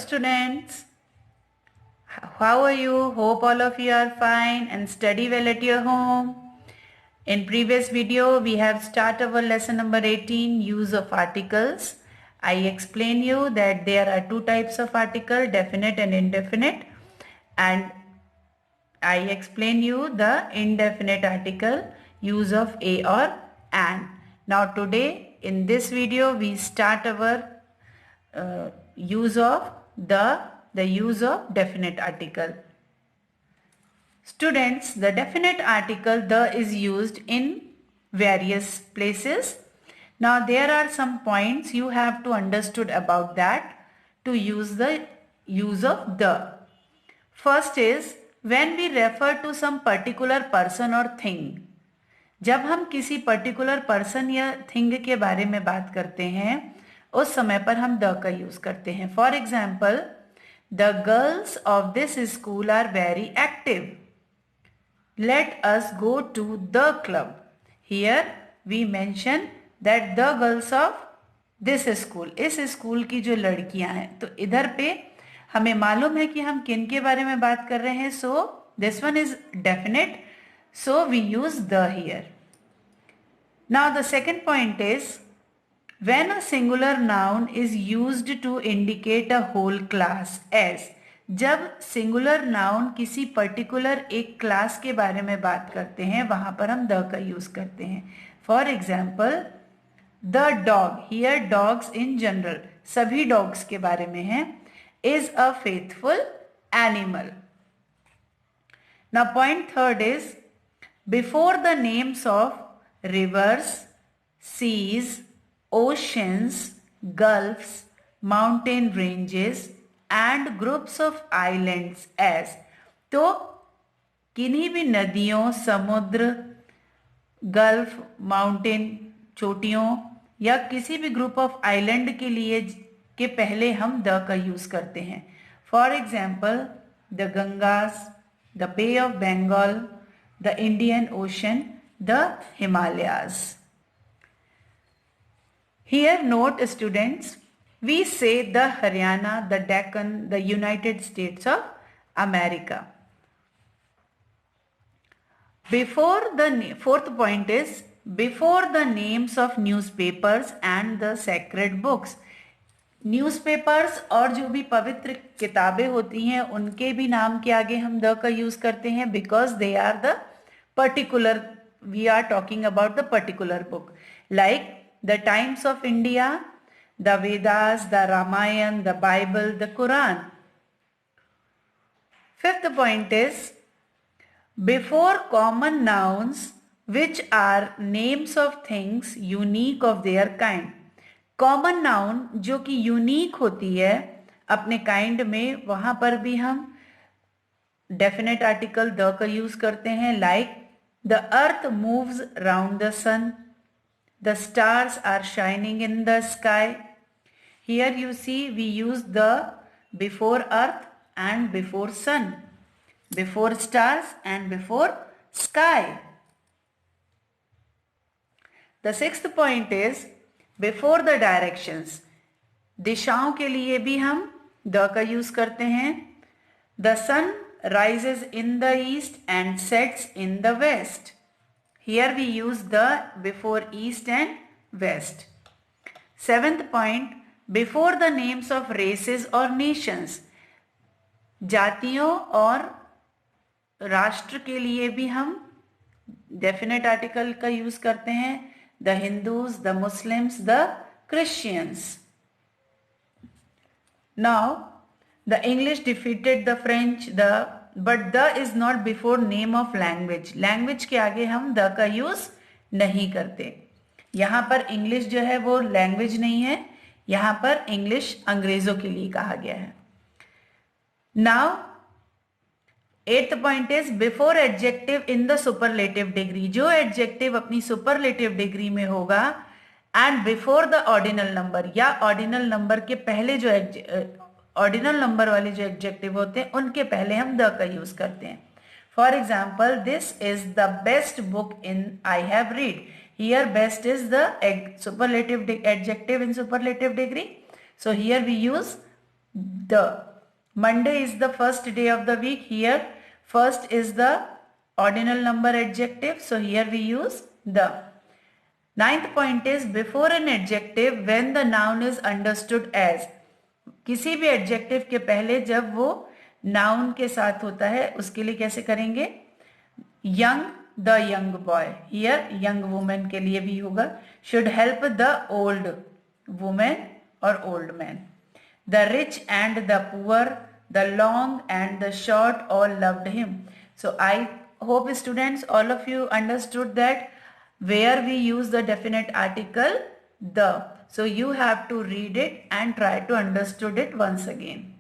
students. How are you? Hope all of you are fine and study well at your home. In previous video, we have started our lesson number 18, use of articles. I explain you that there are two types of article, definite and indefinite. And I explain you the indefinite article, use of a or an. Now today, in this video, we start our use of the use of definite article. Students, the definite article the is used in various places. Now there are some points you have to understood about that to use the use of the. First is when we refer to some particular person or thing. जब हम किसी particular person या thing के बारे में बात करते हैं उस समय पर हम द का यूज करते हैं. For example, the girls of this school are very active. Let us go to the club. Here we mention that the girls of this school, इस स्कूल की जो लड़कियां हैं. तो इधर पे हमें मालूम है कि हम किन के बारे में बात कर रहे हैं. So this one is definite, so we use the here. Now the second point is when a singular noun is used to indicate a whole class as. जब singular noun किसी particular एक class के बारे में बात करते हैं वहां पर हम the का use करते हैं. For example, the dog, here dogs in general, सभी dogs के बारे में है, is a faithful animal. Now point third is before the names of rivers, seas, oceans, gulfs, mountain ranges and groups of islands as. तो किन्हीं भी नदियों, समुद्र, गल्फ, माउंटेन, चोटियों या किसी भी ग्रुप ऑफ आइलैंड के लिए के पहले हम द का यूज करते हैं. For example, the Ganges, the bay of Bengal, the Indian Ocean, the Himalayas. Here note students, we say the Haryana, the Deccan, the United States of America. Before the fourth point is before the names of newspapers and the sacred books. Newspapers और जो भी पवित्र किताबें होती हैं उनके भी नाम के आगे हम द का यूज करते हैं because they are the particular, we are talking about the particular book like the Times of India, the Vedas, the Ramayana, the Bible, the Quran. Fifth point is before common nouns which are names of things unique of their kind. Common noun जो कि unique होती है अपने kind में, वहां पर भी हम डेफिनेट आर्टिकल द का यूज करते हैं. Like the earth moves round the sun, the stars are shining in the sky. Here you see we use the before earth and before sun, before stars and before sky. The sixth point is before the directions. दिशाओं के लिए भी हम the का use करते हैं. The sun rises in the east and sets in the west. Here we use the before east and west. Seventh point, before the names of races or nations. जातियों और राष्ट्र के लिए भी हम डेफिनेट आर्टिकल का यूज करते हैं. The Hindus, the Muslims, the Christians. Now, the English defeated the French, but the is not before name of language. Language के आगे हम the का use नहीं करते. यहाँ पर English जो है वो language नहीं है, यहाँ पर English अंग्रेजों के लिए कहा गया है. Now, eighth point is before adjective in the superlative degree. जो adjective अपनी superlative degree में होगा and before the ordinal number या ordinal number के पहले जो ऑर्डिनल नंबर वाले जो एडजेक्टिव होते हैं उनके पहले हम द का यूज करते हैं. For example, this is the best book in I have read. Here best is the superlative adjective in superlative degree. So here we use The Monday is the first day of the week. Here first is the ordinal number adjective. So here we use the. Ninth point is before an adjective when the noun is understood as. किसी भी adjective के पहले जब वो noun के साथ होता है उसके लिए कैसे करेंगे? Young, the young boy. Here young woman के लिए भी होगा. Should help the old woman or old man. The rich and the poor, the long and the short all loved him. So I hope students all of you understood that where we use the definite article the. So you have to read it and try to understood it once again.